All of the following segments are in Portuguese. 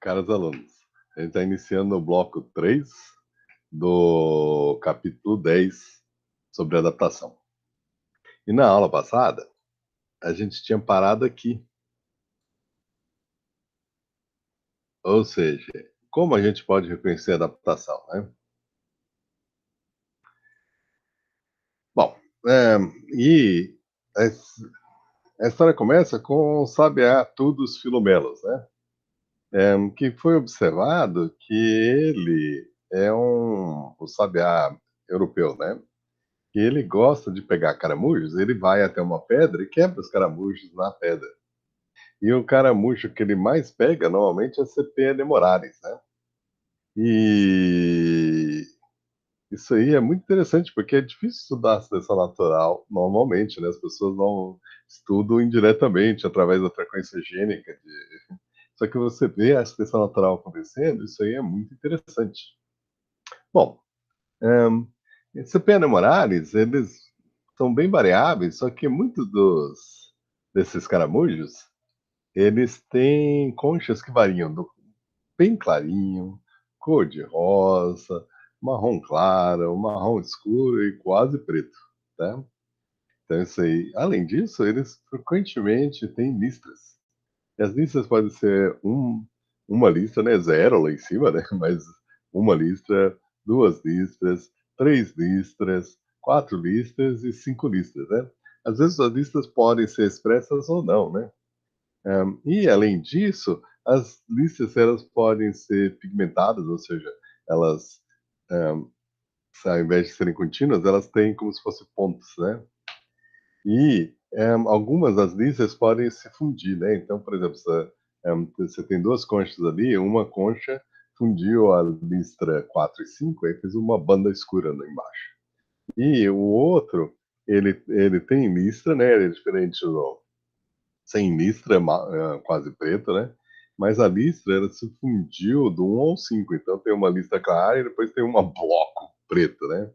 Caros alunos, a gente está iniciando o bloco 3 do capítulo 10 sobre adaptação. E na aula passada, a gente tinha parado aqui. Ou seja, como a gente pode reconhecer a adaptação, né? Bom, é, e a história começa com o sabiá Tudos Filomelos, né? Que foi observado que ele é o sabiá europeu, né? Que ele gosta de pegar caramujos, ele vai até uma pedra e quebra os caramujos na pedra. E o caramujo que ele mais pega, normalmente, é Cepea nemoralis, né? E isso aí é muito interessante, porque é difícil estudar a seleção natural normalmente, né? As pessoas não estudam indiretamente, através da frequência gênica. Só que você vê a seleção natural acontecendo, isso aí é muito interessante. Bom, um, Cepea nemoralis, eles são bem variáveis, só que muitos desses caramujos, eles têm conchas que variam do bem clarinho, cor de rosa, marrom claro, marrom escuro e quase preto, tá? Então isso aí. Além disso, eles frequentemente têm listras. E as listras podem ser uma lista, né, zero lá em cima, né, mas uma listra, duas listras, três listras, quatro listras e cinco listras, né? Às vezes as listas podem ser expressas ou não, né? E além disso, as listas elas podem ser pigmentadas, ou seja, elas, um, ao invés de serem contínuas, elas têm como se fossem pontos, né? E algumas das listas podem se fundir, né? Então, por exemplo, você tem duas conchas ali, uma concha fundiu a listra 4 e 5, aí fez uma banda escura lá embaixo. E o outro, ele tem listra, né? Ele é diferente do sem listra, quase preto, né? Mas a listra, ela se fundiu do 1 ao 5. Então tem uma listra clara e depois tem uma bloco preto, né?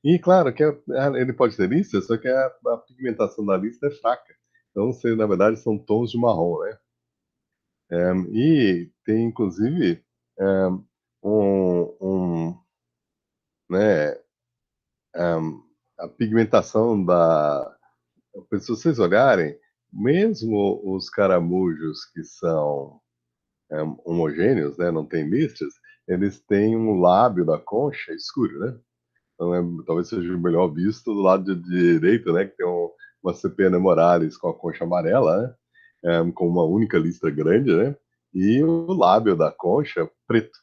E claro que ele pode ter lista, só que a pigmentação da lista é fraca. Então, você, na verdade, são tons de marrom, né? E tem, inclusive, um, né, um, a pigmentação da... Se vocês olharem, mesmo os caramujos que são homogêneos, né, não tem listras, eles têm um lábio da concha escuro, né? Então, talvez seja melhor visto do lado de direito, né, que tem uma CP Nemoralis com a concha amarela, né, com uma única listra grande, né, e o lábio da concha preto.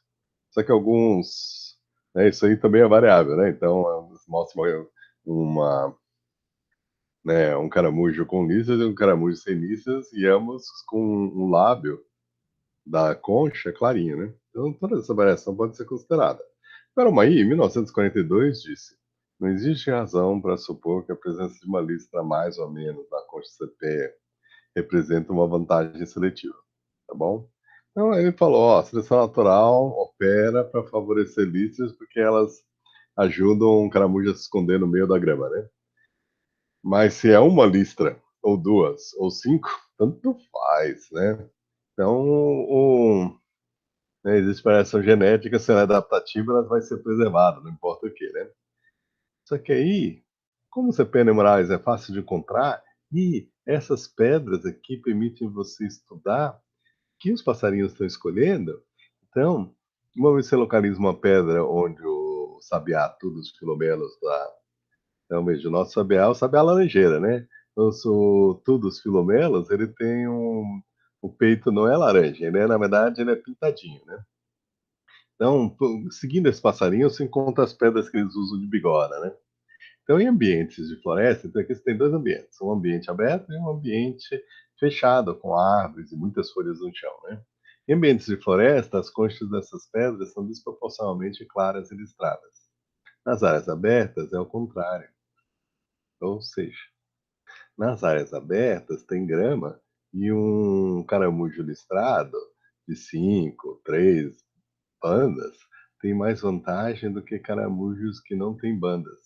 Só que alguns, né, isso aí também é variável, né, então mostra uma, né, um caramujo com listras e um caramujo sem listras, e ambos com um lábio da concha clarinho, né. Então toda essa variação pode ser considerada. Caromaí, em 1942, disse: não existe razão para supor que a presença de uma listra mais ou menos na concha CPE representa uma vantagem seletiva, tá bom? Então ele falou, ó, a seleção natural opera para favorecer listras porque elas ajudam o caramujo a se esconder no meio da grama, né? Mas se é uma listra, ou duas, ou cinco, tanto faz, né? Então, né, existe variação genética, se ela é adaptativa, ela vai ser preservada, não importa o que, né? Só que aí, como você pena Moraes é fácil de encontrar, e essas pedras aqui permitem você estudar que os passarinhos estão escolhendo. Então, uma vez você localiza uma pedra onde o sabiá, todos os filomelos lá, então veja, o nosso sabiá é o sabiá laranjeira, né? Então, todos os filomelos, ele tem o peito não é laranja, ele é, na verdade, ele é pintadinho, né? Então, seguindo esse passarinho, você encontra as pedras que eles usam de bigorna, né? Então, em ambientes de floresta, então aqui você tem dois ambientes, um ambiente aberto e um ambiente fechado, com árvores e muitas folhas no chão, né? Em ambientes de floresta, as conchas dessas pedras são desproporcionalmente claras e listradas. Nas áreas abertas, é o contrário. Ou seja, nas áreas abertas tem grama e um caramujo listrado de 5, 3 bandas tem mais vantagem do que caramujos que não têm bandas.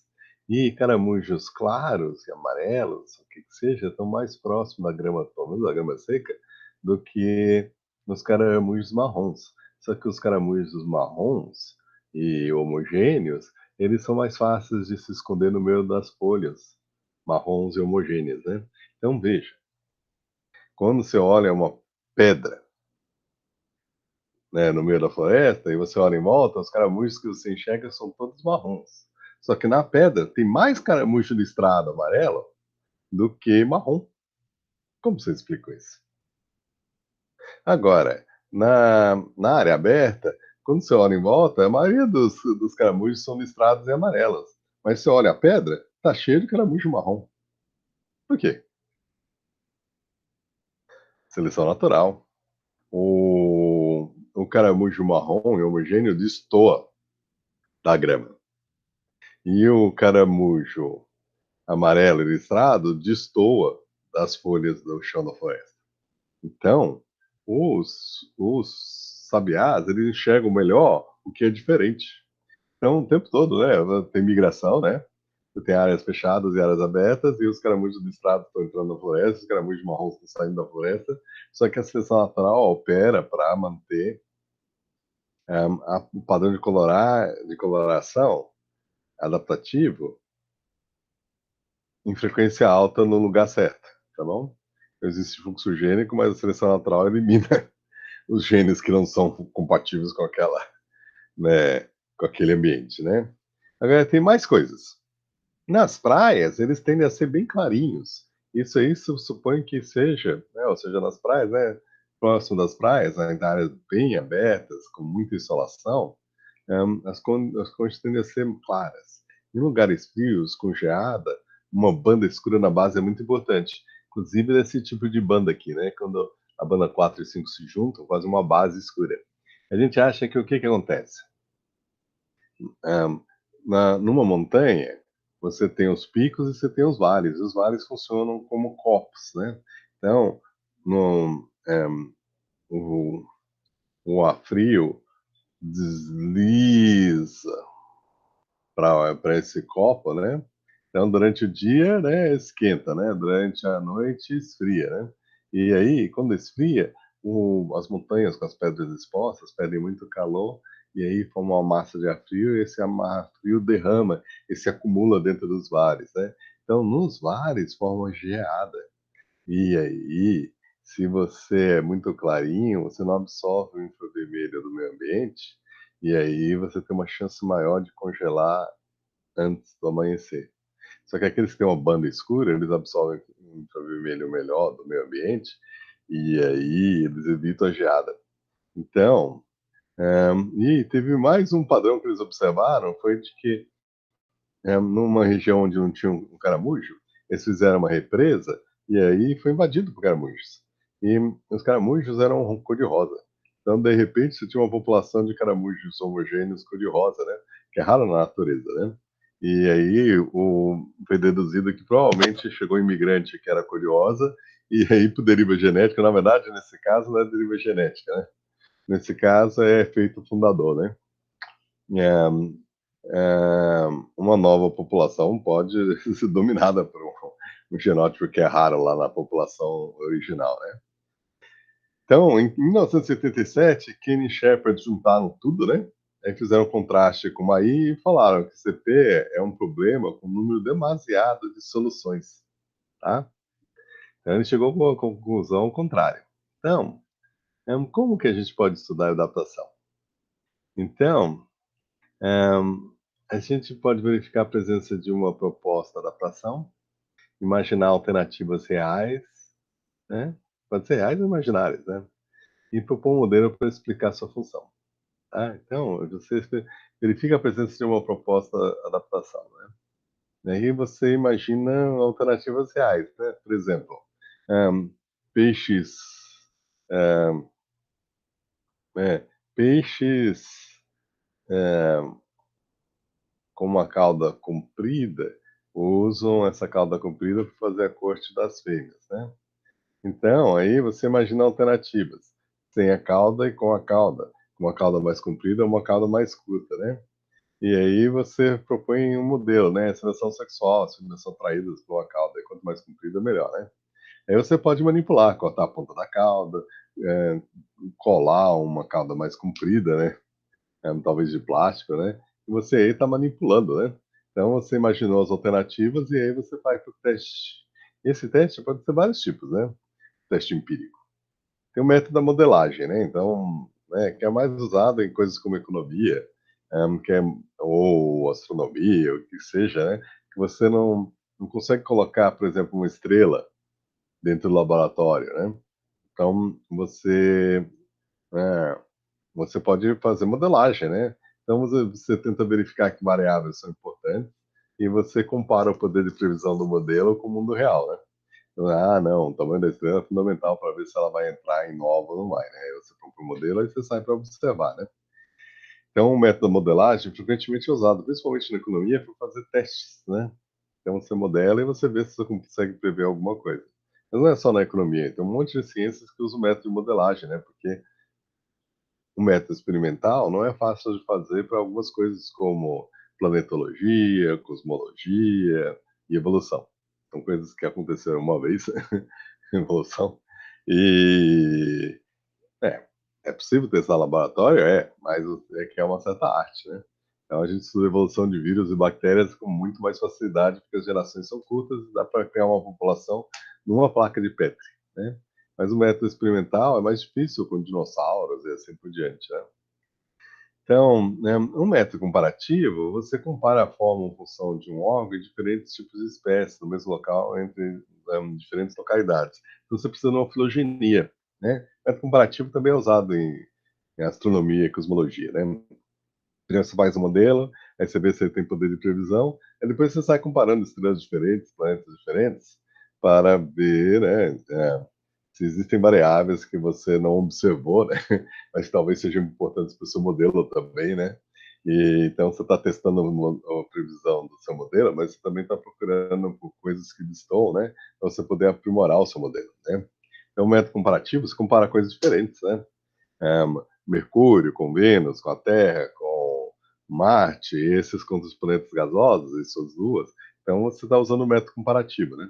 E caramujos claros e amarelos, o que que seja, estão mais próximos da grama, pelo menos da grama seca, do que nos caramujos marrons. Só que os caramujos marrons e homogêneos, eles são mais fáceis de se esconder no meio das folhas marrons e homogêneas, né? Então veja, quando você olha uma pedra, né, no meio da floresta e você olha em volta, os caramujos que você enxerga são todos marrons. Só que na pedra tem mais caramujo listrado amarelo do que marrom. Como você explica isso? Agora, na área aberta, quando você olha em volta, a maioria dos caramujos são listrados e amarelos. Mas você olha a pedra, tá cheio de caramujo marrom. Por quê? Seleção natural. O caramujo marrom e homogêneo destoa da grama. E o caramujo amarelo e listrado destoa das folhas do chão da floresta. Então, os sabiás, eles enxergam melhor o que é diferente. Então, o tempo todo, né? Tem migração, né? Você tem áreas fechadas e áreas abertas, e os caramujos listrados estão entrando na floresta, os caramujos marrons estão saindo da floresta. Só que a seleção natural opera para manter o padrão de coloração adaptativo em frequência alta no lugar certo, tá bom? Existe fluxo gênico, mas a seleção natural elimina os genes que não são compatíveis com aquela, né, com aquele ambiente, né? Agora tem mais coisas. Nas praias, eles tendem a ser bem clarinhos. Isso aí supõe que seja, né, ou seja, nas praias, né, próximo das praias, né, em áreas bem abertas, com muita insolação, as cores tendem a ser claras. Em lugares frios, com geada, uma banda escura na base é muito importante. Inclusive desse tipo de banda aqui, né? Quando a banda 4 e 5 se juntam, fazem uma base escura. A gente acha que o que acontece? Ahm, numa montanha, você tem os picos e você tem os vales. Os vales funcionam como corpos, né? Então, no, o, o ar frio desliza para esse copo, né? Então, durante o dia, né, esquenta, né? Durante a noite, esfria, né? E aí, quando esfria, as montanhas com as pedras expostas perdem muito calor e aí forma uma massa de ar frio e esse ar frio derrama e se acumula dentro dos vales, né? Então, nos vales forma geada. E aí, se você é muito clarinho, você não absorve o infravermelho do meio ambiente e aí você tem uma chance maior de congelar antes do amanhecer. Só que aqueles que têm uma banda escura, eles absorvem o infravermelho melhor do meio ambiente e aí eles evitam a geada. Então, e teve mais um padrão que eles observaram, foi de que numa região onde não tinha um caramujo, eles fizeram uma represa e aí foi invadido por caramujos. E os caramujos eram cor-de-rosa. Então, de repente, você tinha uma população de caramujos homogêneos cor-de-rosa, né? Que é raro na natureza, né? E aí foi deduzido que provavelmente chegou um imigrante que era cor-de-rosa e aí por deriva genética, na verdade, nesse caso não é deriva genética, né? Nesse caso é efeito fundador, né? É, é, uma nova população pode ser dominada por um genótipo que é raro lá na população original, né? Então, em 1977, Kenny e Shepard juntaram tudo, né? Aí fizeram um contraste com o MAI e falaram que CP é um problema com um número demasiado de soluções, tá? Então, ele chegou com a conclusão contrária. Então, como que a gente pode estudar a adaptação? Então, a gente pode verificar a presença de uma proposta de adaptação, imaginar alternativas reais, né? Pode ser reais ou imaginárias, né? E propor um modelo para explicar sua função. Tá? Então, você verifica a presença de uma proposta de adaptação, né? E aí você imagina alternativas reais, né? Por exemplo, um, peixes, um, peixes com uma cauda comprida usam essa cauda comprida para fazer a corte das fêmeas, né? Então, aí você imagina alternativas, sem a cauda e com a cauda. Uma cauda mais comprida ou uma cauda mais curta, né? E aí você propõe um modelo, né? Seleção sexual, as fêmeas são atraídas por uma cauda, e quanto mais comprida, melhor, né? Aí você pode manipular, cortar a ponta da cauda, é, colar uma cauda mais comprida, né? Talvez de plástico, né? E você aí está manipulando, né? Então você imaginou as alternativas e aí você faz o teste. Esse teste pode ser vários tipos, né? Teste empírico. Tem o método da modelagem, né? Então, né, que é mais usado em coisas como economia, que é, ou astronomia, o que seja, né? Que você não consegue colocar, por exemplo, uma estrela dentro do laboratório, né? Então, é, você pode fazer modelagem, né? Então, você tenta verificar que variáveis são importantes e você compara o poder de previsão do modelo com o mundo real, né? Ah, não, o tamanho da estrela é fundamental para ver se ela vai entrar em nova ou não vai, né? Aí você compra o modelo e você sai para observar, né? Então, o método da modelagem frequentemente é usado, principalmente na economia, para fazer testes, né? Então, você modela e você vê se você consegue prever alguma coisa. Mas não é só na economia, tem um monte de ciências que usam o método de modelagem, né? Porque o método experimental não é fácil de fazer para algumas coisas como planetologia, cosmologia e evolução. São coisas que aconteceram uma vez, evolução. E é, é possível testar laboratório? É, mas é que é uma certa arte, né? Então a gente estuda a evolução de vírus e bactérias com muito mais facilidade, porque as gerações são curtas e dá para criar uma população numa placa de Petri, né? Mas o método experimental é mais difícil com dinossauros e assim por diante, né? Então, né, um método comparativo, você compara a forma ou função de um órgão em diferentes tipos de espécies no mesmo local entre diferentes localidades. Então, você precisa de uma filogenia, né? O método comparativo também é usado em astronomia e cosmologia, né? Primeiro você faz o modelo, aí você vê se ele tem poder de previsão, aí depois você sai comparando estrelas diferentes, planetas diferentes, para ver, né, se existem variáveis que você não observou, né, mas que talvez sejam importantes para o seu modelo também, né? E, então você está testando a previsão do seu modelo, mas você também está procurando por coisas que estão, né, para você poder aprimorar o seu modelo, né? Então, o método comparativo, você compara coisas diferentes, né? É, Mercúrio com Vênus, com a Terra, com Marte, esses com os planetas gasosos e suas luas. Então, você está usando o método comparativo, né?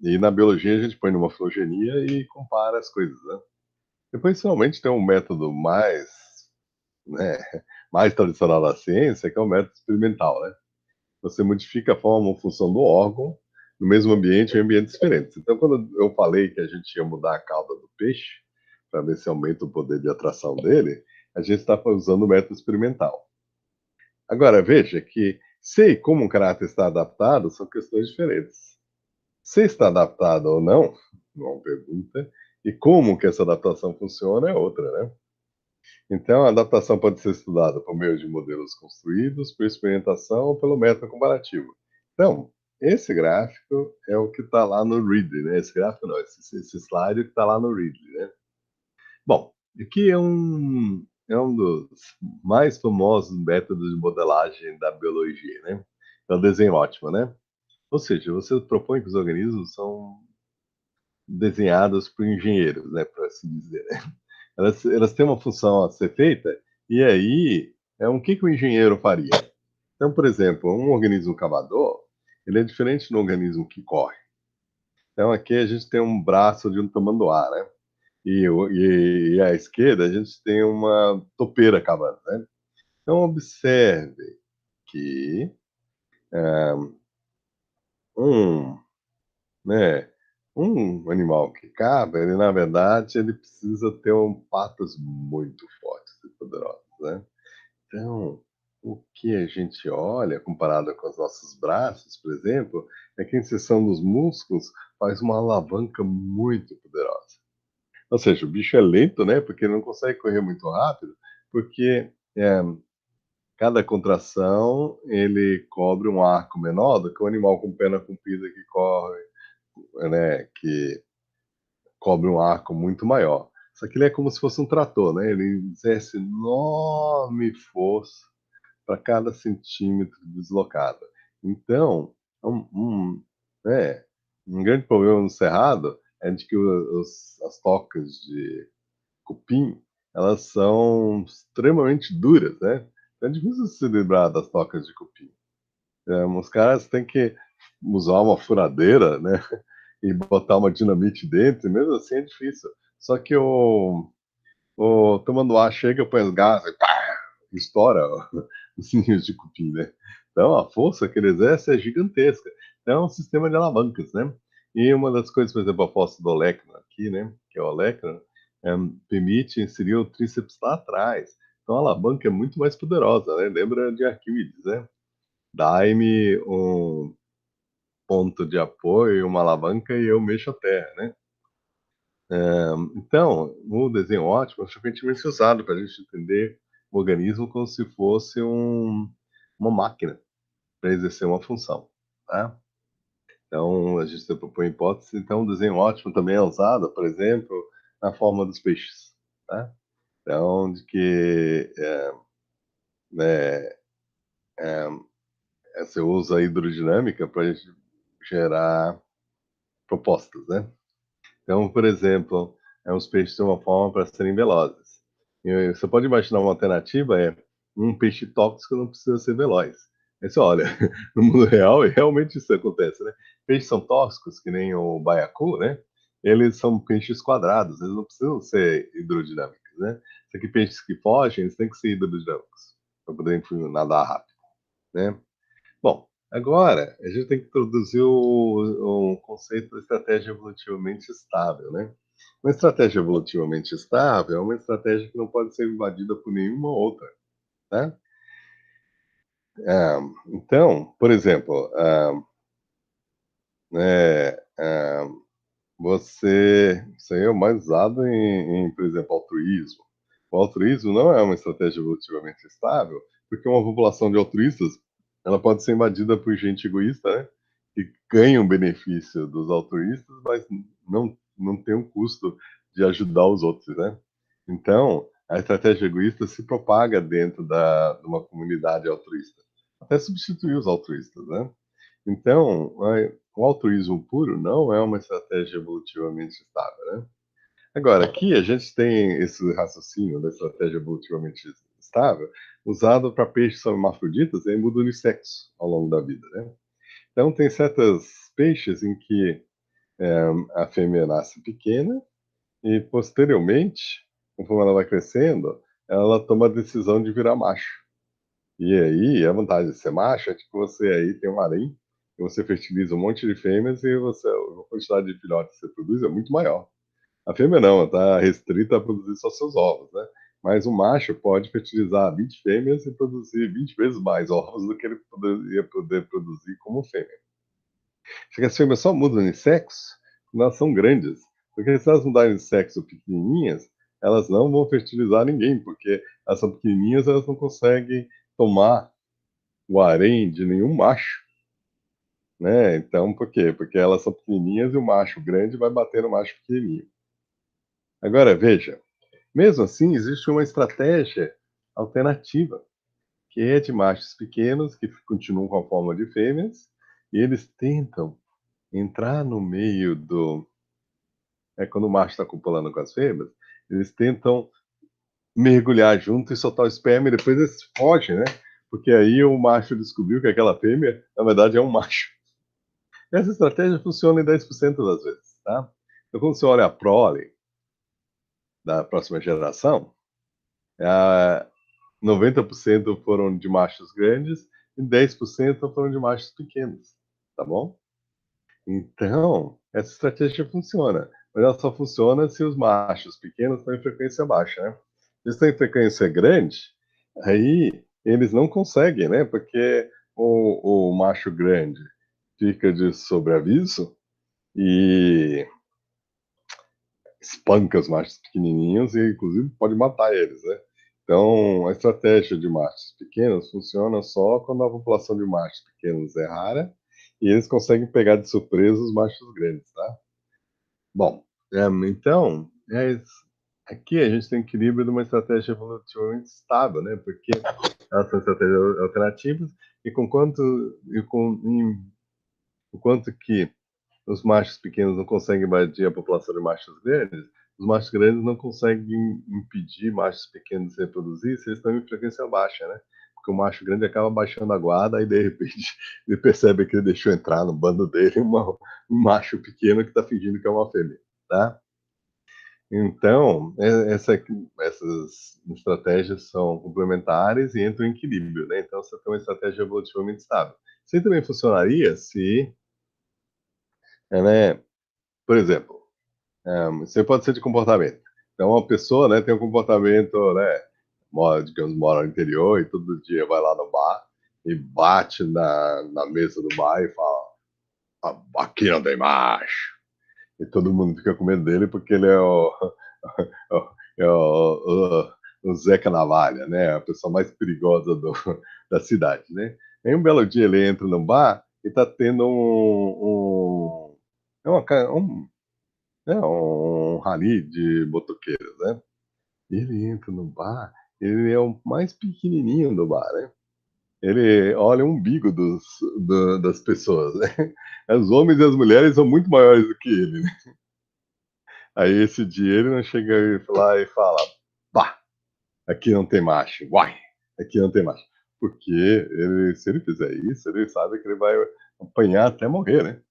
E na biologia a gente põe numa filogenia e compara as coisas, né? Depois, finalmente, tem um método né, mais tradicional da ciência, que é o método experimental, né? Você modifica a forma ou função do órgão no mesmo ambiente ou em ambientes diferentes. Então, quando eu falei que a gente ia mudar a cauda do peixe, para ver se aumenta o poder de atração dele, a gente está usando o método experimental. Agora, veja que se e como um caráter está adaptado são questões diferentes. Se está adaptado ou não, é uma pergunta, e como que essa adaptação funciona é outra, né? Então, a adaptação pode ser estudada por meio de modelos construídos, por experimentação ou pelo método comparativo. Então, esse gráfico é o que está lá no Readly, né? Esse gráfico não, esse slide que está lá no Readly, né? Bom, aqui é um dos mais famosos métodos de modelagem da biologia, né? É o desenho ótimo, né? Ou seja, você propõe que os organismos são desenhados por engenheiros, né, para assim dizer, né? Elas têm uma função a ser feita, e aí, que o engenheiro faria? Então, por exemplo, um organismo cavador, ele é diferente do organismo que corre. Então, aqui a gente tem um braço de um tamanduá, né? E à esquerda a gente tem uma topeira cavando, né? Então, observe que um, né, um animal que cava, ele, na verdade, ele precisa ter patas muito fortes e poderosas, né? Então, o que a gente olha, comparado com os nossos braços, por exemplo, é que a inserção dos músculos faz uma alavanca muito poderosa. Ou seja, o bicho é lento, né? Porque ele não consegue correr muito rápido, porque cada contração ele cobre um arco menor do que o animal com perna comprida que corre, né? Que cobre um arco muito maior. Só que ele é como se fosse um trator, né? Ele exerce enorme força para cada centímetro deslocado. Então, um, um, é, um grande problema no cerrado é de que as tocas de cupim, elas são extremamente duras, né? Então é difícil se livrar das tocas de cupim. Os caras têm que usar uma furadeira, né? E botar uma dinamite dentro, e mesmo assim é difícil. Só que o tamanduá chega, põe as garras, e pá, estoura os ninhos de cupim, né? Então, a força que ele exerce é gigantesca. Então, é um sistema de alavancas, né? E uma das coisas, por exemplo, a fossa do olecranon aqui, né? Que é o olecranon, permite inserir o tríceps lá atrás. Então, a alavanca é muito mais poderosa, né? Lembra de Arquimedes, né? Dai-me um ponto de apoio, uma alavanca e eu mexo a terra, né? Então, o desenho ótimo é frequentemente usado para a gente entender o organismo como se fosse uma máquina para exercer uma função, tá? Então, a gente propõe hipótese. Então, o desenho ótimo também é usado, por exemplo, na forma dos peixes, tá? Então, de que né, você usa a hidrodinâmica para a gente gerar propostas, né? Então, por exemplo, os peixes têm uma forma para serem velozes. E você pode imaginar uma alternativa um peixe tóxico não precisa ser veloz. Aí você olha, no mundo real, e realmente isso acontece, né? Peixes são tóxicos, que nem o baiacu, né? Eles são peixes quadrados, eles não precisam ser hidrodinâmicos, né? Só que peixes que fogem, eles têm que ser hidrodinâmicos para poder nadar rápido, né? Bom, agora a gente tem que introduzir o conceito de estratégia evolutivamente estável, né? Uma estratégia evolutivamente estável é uma estratégia que não pode ser invadida por nenhuma outra, né? Então, por exemplo, né, isso aí é o mais usado por exemplo, altruísmo. O altruísmo não é uma estratégia evolutivamente estável, porque uma população de altruístas ela pode ser invadida por gente egoísta, né? Que ganha um benefício dos altruístas, mas não tem um custo de ajudar os outros, né? Então, a estratégia egoísta se propaga dentro de uma comunidade altruísta, até substituir os altruístas, né? Então, o altruísmo puro não é uma estratégia evolutivamente estável, né? Agora, aqui a gente tem esse raciocínio da estratégia evolutivamente estável usado para peixes são hermafroditas e mudam de sexo ao longo da vida, né? Então, tem certos peixes em que a fêmea nasce pequena e, posteriormente, conforme ela vai crescendo, ela toma a decisão de virar macho. E aí, a vantagem de ser macho é que você aí tem um harém, e você fertiliza um monte de fêmeas e a quantidade de filhotes que você produz é muito maior. A fêmea não, ela está restrita a produzir só seus ovos, né? Mas o macho pode fertilizar 20 fêmeas e produzir 20 vezes mais ovos do que ele poderia poder produzir como fêmea. Só que as fêmeas só mudam de sexo quando elas são grandes. Porque se elas mudarem de sexo pequenininhas, elas não vão fertilizar ninguém, porque elas são pequenininhas, elas não conseguem tomar o harém de nenhum macho, né? Então, por quê? Porque elas são pequenininhas e o macho grande vai bater no macho pequenininho. Agora, veja, mesmo assim, existe uma estratégia alternativa, que é de machos pequenos que continuam com a forma de fêmeas, e eles tentam entrar no meio do. Quando o macho está copulando com as fêmeas, eles tentam mergulhar junto e soltar o esperma e depois eles fogem, né? Porque aí o macho descobriu que aquela fêmea, na verdade, é um macho. Essa estratégia funciona em 10% das vezes, tá? Então, quando você olha a prole da próxima geração, a 90% foram de machos grandes e 10% foram de machos pequenos, tá bom? Então, essa estratégia funciona, mas ela só funciona se os machos pequenos estão em frequência baixa, né? Se estão em frequência grande, aí eles não conseguem, né? Porque o macho grande fica de sobreaviso e espanca os machos pequenininhos e, inclusive, pode matar eles, né? Então, a estratégia de machos pequenos funciona só quando a população de machos pequenos é rara e eles conseguem pegar de surpresa os machos grandes, tá? Bom, então, aqui a gente tem equilíbrio de uma estratégia evolutivamente estável, né? Porque elas são estratégias alternativas e enquanto que os machos pequenos não conseguem invadir a população de machos grandes, os machos grandes não conseguem impedir machos pequenos de se reproduzir se eles estão em frequência baixa, né? Porque o macho grande acaba baixando a guarda e de repente ele percebe que ele deixou entrar no bando dele um macho pequeno que está fingindo que é uma fêmea, tá? Então, essas estratégias são complementares e entram em equilíbrio, né? Então, você tem uma estratégia evolutivamente estável. Isso aí também funcionaria se, né, por exemplo, você pode ser de comportamento. Então, uma pessoa, né, tem um comportamento, né, digamos, mora no interior e todo dia vai lá no bar e bate na mesa do bar e fala: "Ah, aqui não tem macho." E todo mundo fica com medo dele porque ele é o Zeca Navalha, né? A pessoa mais perigosa da cidade, né? Aí um belo dia ele entra no bar e tá tendo é um rally de motoqueiros, né? E ele entra no bar, ele é o mais pequenininho do bar, né? Ele olha o umbigo das pessoas, né? Os homens e as mulheres são muito maiores do que ele, né? Aí esse dia ele não chega lá e fala, bah, aqui não tem macho, uai, aqui não tem macho. Porque se ele fizer isso, ele sabe que ele vai apanhar até morrer, né?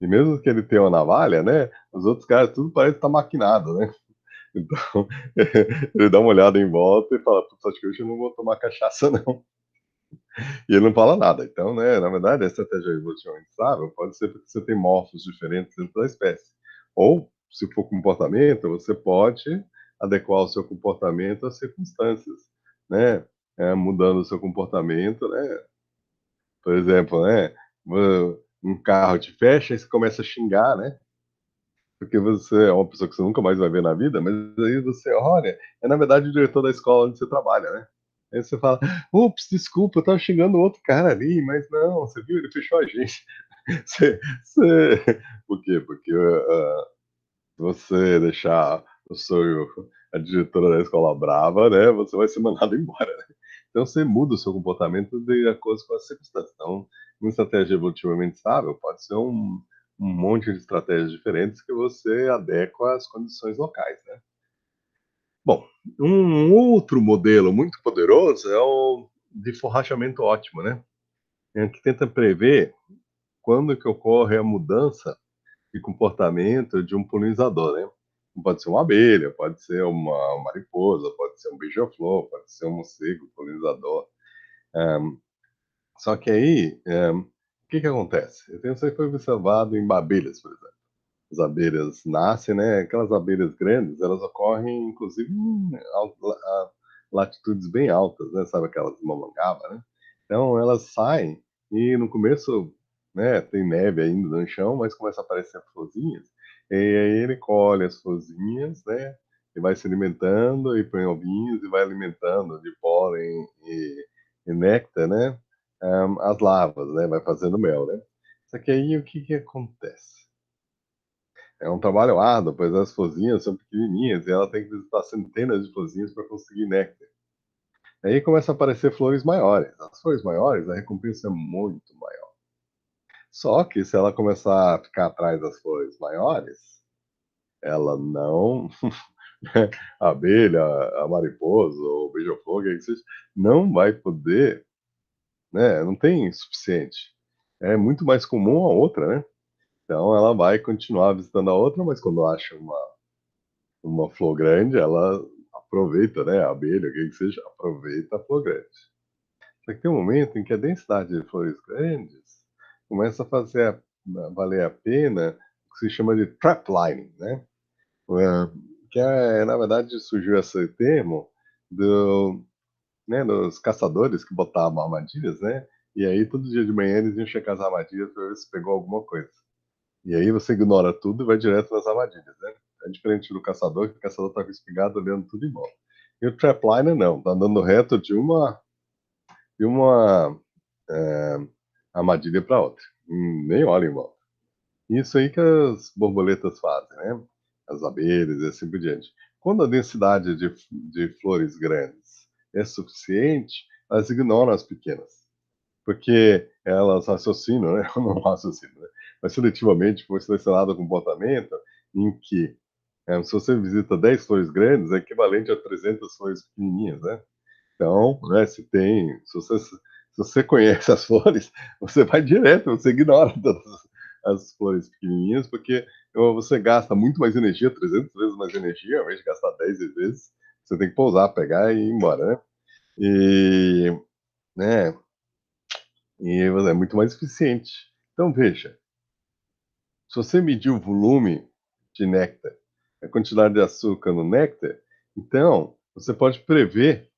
E mesmo que ele tenha uma navalha, né? Os outros caras tudo parece estar maquinado, né? Então, ele dá uma olhada em volta e fala, putz, acho que hoje eu não vou tomar cachaça, não. E ele não fala nada. Então, né, na verdade, a estratégia evolutivamente estável pode ser porque você tem morfos diferentes dentro da espécie. Ou, se for comportamento, você pode adequar o seu comportamento às circunstâncias, né? Mudando o seu comportamento, né? Por exemplo, né? Um carro te fecha e você começa a xingar, né? Porque você é uma pessoa que você nunca mais vai ver na vida, mas aí você olha, é na verdade o diretor da escola onde você trabalha, né? Aí você fala, ups, desculpa, eu tava xingando outro cara ali, mas não, você viu, ele fechou a gente. Por quê? Porque se você deixar o seu, a diretora da escola brava, né, você vai ser mandado embora, né? Então você muda o seu comportamento de acordo com as circunstâncias. Então, uma estratégia evolutivamente estável pode ser um monte de estratégias diferentes que você adequa às condições locais, né? Bom, um outro modelo muito poderoso é o de forrachamento ótimo, né? Que tenta prever quando que ocorre a mudança de comportamento de um polinizador, né? Pode ser uma abelha, pode ser uma mariposa, pode ser um beija-flor, pode ser um morcego polinizador. Só que aí, o que que acontece? Isso aí foi observado em abelhas, por exemplo. As abelhas nascem, né? Aquelas abelhas grandes, elas ocorrem, inclusive, em latitudes bem altas, né? Sabe aquelas mamangava, né? Então, elas saem e no começo, né? Tem neve ainda no chão, mas começa a aparecer florzinhas. E aí ele colhe as florzinhas, né? E vai se alimentando e põe ovinhos e vai alimentando de pólen e néctar, né? As larvas, né? Vai fazendo mel, né? Só que aí o que que acontece? É um trabalho árduo, pois as florzinhas são pequenininhas e ela tem que visitar centenas de florzinhas para conseguir néctar. Aí começa a aparecer flores maiores. As flores maiores, a recompensa é muito maior. Só que se ela começar a ficar atrás das flores maiores, ela não. A abelha, a mariposa, ou o beija-flor, que seja, não vai poder, né? Não tem suficiente. É muito mais comum a outra, né? Então ela vai continuar visitando a outra, mas quando acha uma flor grande, ela aproveita, né? A abelha, quem que seja, aproveita a flor grande. Só que tem um momento em que a densidade de flores grandes começa a valer a pena o que se chama de trap lining, né? Que é, na verdade, surgiu esse termo do, né, dos caçadores que botavam armadilhas, né? E aí, todo dia de manhã, eles iam checar as armadilhas para ver se pegou alguma coisa. E aí você ignora tudo e vai direto nas armadilhas, né? É diferente do caçador, que o caçador tá com a espingarda olhando tudo em volta. E o trapliner não, tá andando reto de uma é, armadilha para outra. Nem olha em volta. Isso aí que as borboletas fazem, né? As abelhas e assim por diante. Quando a densidade de flores grandes é suficiente, elas ignoram as pequenas. Porque elas raciocinam, né? Não raciocinam, né? Mas seletivamente foi selecionado o comportamento em que, se você visita 10 flores grandes, é equivalente a 300 flores pequenininhas, né? Então, né, se você conhece as flores, você vai direto, você ignora todas. as flores pequenininhas, porque você gasta muito mais energia, 300 vezes mais energia, ao invés de gastar 10 vezes, você tem que pousar, pegar e ir embora, né? E, né, e é muito mais eficiente. Então, veja, se você medir o volume de néctar, a quantidade de açúcar no néctar, então você pode prever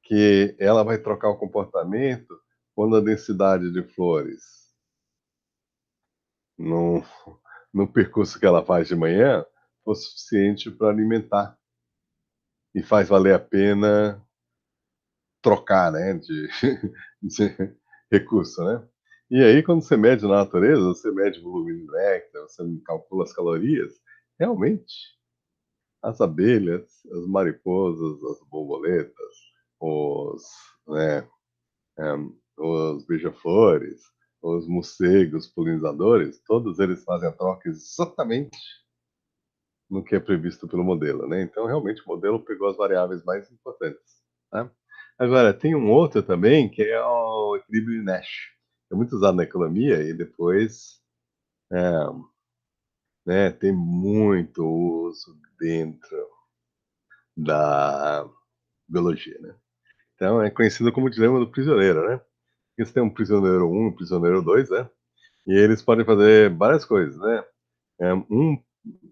que ela vai trocar o comportamento quando a densidade de flores no, no percurso que ela faz de manhã for suficiente para alimentar e faz valer a pena trocar, né, de recurso, né? E aí, quando você mede na natureza, você mede o volume de néctar, você calcula as calorias, realmente, as abelhas, as mariposas, as borboletas, os, né, os beija-flores, os morcegos, polinizadores, todos eles fazem a troca exatamente no que é previsto pelo modelo, né? Então, realmente, o modelo pegou as variáveis mais importantes, tá? Agora, tem um outro também, que é o equilíbrio de Nash. É muito usado na economia e depois, né, tem muito uso dentro da biologia, né? Então, é conhecido como o dilema do prisioneiro, né? Você tem um prisioneiro um, um prisioneiro 2, né? E eles podem fazer várias coisas, né?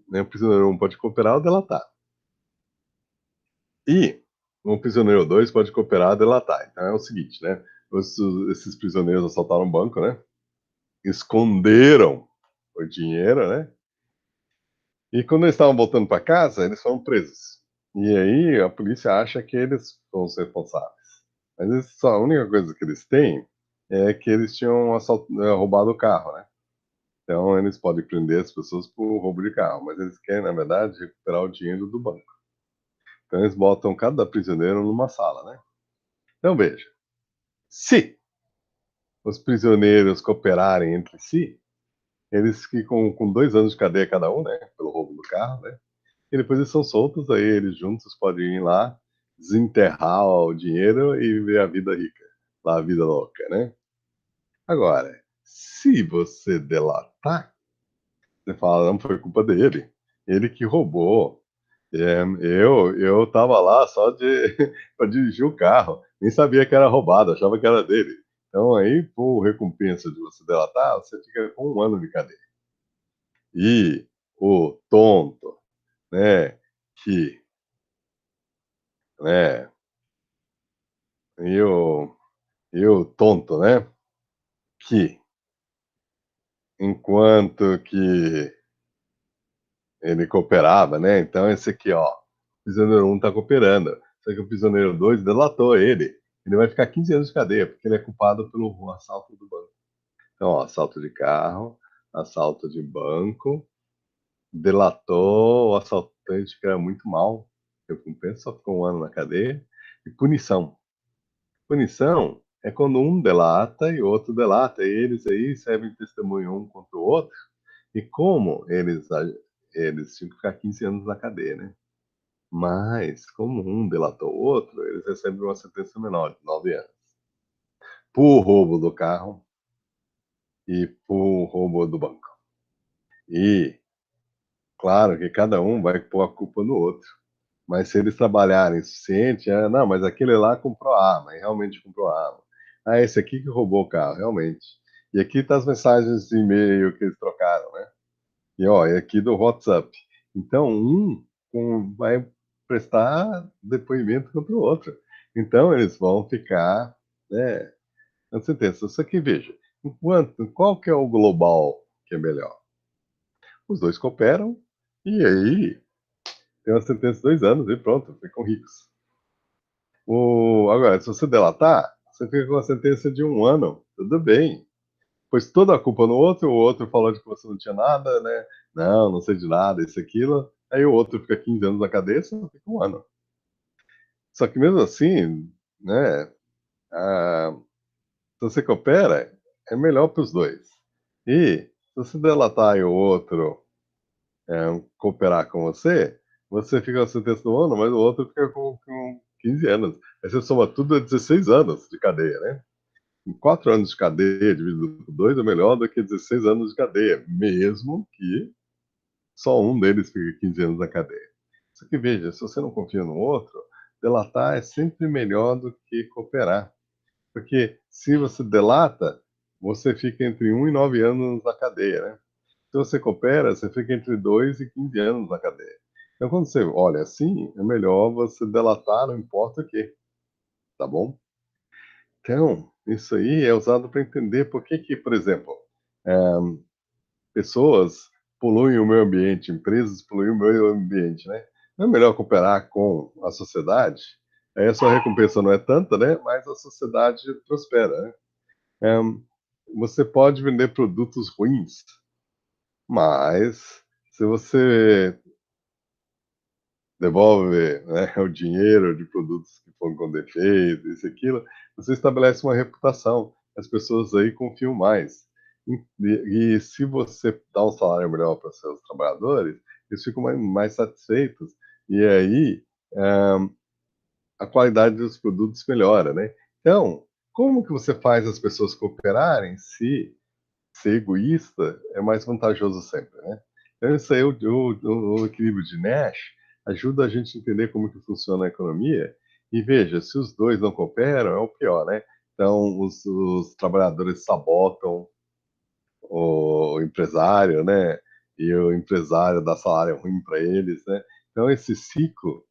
O prisioneiro um pode cooperar ou delatar. E um prisioneiro 2 pode cooperar ou delatar. Então é o seguinte, né? Esses prisioneiros assaltaram um banco, né? Esconderam o dinheiro, né? E quando eles estavam voltando para casa, eles foram presos. E aí a polícia acha que eles são os responsáveis. Mas a única coisa que eles têm é que eles tinham roubado o carro, né? Então eles podem prender as pessoas por roubo de carro, mas eles querem, na verdade, recuperar o dinheiro do banco. Então eles botam cada prisioneiro numa sala, né? Então veja, se os prisioneiros cooperarem entre si, eles ficam com 2 anos de cadeia cada um, né? Pelo roubo do carro, né? E depois eles são soltos, aí eles juntos podem ir lá, desenterrar o dinheiro e viver a vida rica, lá a vida louca, né? Agora, se você delatar, você fala, não foi culpa dele, ele que roubou. Eu tava lá só de para dirigir o carro, nem sabia que era roubado, achava que era dele. Então aí, por recompensa de você delatar, você fica com 1 ano de cadeia. E o tonto, né, que, né, e o tonto, né, que enquanto que ele cooperava, né, então esse aqui, ó, o prisioneiro 1 tá cooperando, só que o prisioneiro 2 delatou ele vai ficar 15 anos de cadeia, porque ele é culpado pelo assalto do banco. Então, ó, assalto de carro, assalto de banco, delatou o assaltante que era muito mal, recompensa, só ficou 1 ano na cadeia, e punição. Punição é quando um delata e o outro delata, e eles aí servem testemunho um contra o outro, e como eles tinham que ficar 15 anos na cadeia, né? Mas, como um delatou o outro, eles recebem uma sentença menor, de 9 anos. Por roubo do carro e por roubo do banco. E, claro que cada um vai pôr a culpa no outro. Mas se eles trabalharem o suficiente, não, mas aquele lá comprou a arma, e realmente comprou a arma. Ah, esse aqui que roubou o carro, realmente. E aqui tá as mensagens de e-mail que eles trocaram, né? E ó, é aqui do WhatsApp. Então, vai prestar depoimento contra o outro. Então, eles vão ficar, né, na sentença. Só que veja, qual que é o global que é melhor? Os dois cooperam, e aí tem uma sentença de 2 anos e pronto, ficam ricos. Agora, se você delatar, você fica com a sentença de 1 ano. Tudo bem. Pois toda a culpa no outro, o outro falou de que você não tinha nada, né? Não, não sei de nada, isso, aquilo. Aí o outro fica 15 anos na cadeia, você fica 1 ano. Só que mesmo assim, né? Se você coopera, é melhor para os dois. E se você delatar e o outro cooperar com você, você fica com a sentença do ano, mas o outro fica com 15 anos. Aí você soma tudo a 16 anos de cadeia, né? 4 anos de cadeia dividido por 2 é melhor do que 16 anos de cadeia, mesmo que só um deles fique 15 anos na cadeia. Só que veja, se você não confia no outro, delatar é sempre melhor do que cooperar. Porque se você delata, você fica entre 1 e 9 anos na cadeia, né? Se você coopera, você fica entre 2 e 15 anos na cadeia. Então, quando você olha assim, é melhor você delatar, não importa o quê, tá bom? Então, isso aí é usado para entender por que que, por exemplo, pessoas poluem o meio ambiente, empresas poluem o meio ambiente, né? Não é melhor cooperar com a sociedade? Aí a sua recompensa não é tanta, né? Mas a sociedade prospera, né? É, você pode vender produtos ruins, mas se você devolve, né, o dinheiro de produtos que foram com defeito, isso e aquilo, você estabelece uma reputação. As pessoas aí confiam mais. E se você dá um salário melhor para os seus trabalhadores, eles ficam mais satisfeitos. E aí a qualidade dos produtos melhora, né? Então, como que você faz as pessoas cooperarem se ser egoísta é mais vantajoso sempre, né? Então, isso aí, o equilíbrio de Nash ajuda a gente a entender como que funciona a economia. E veja, se os dois não cooperam, é o pior, né? Então, os trabalhadores sabotam o empresário, né? E o empresário dá salário ruim para eles, né? Então, esse ciclo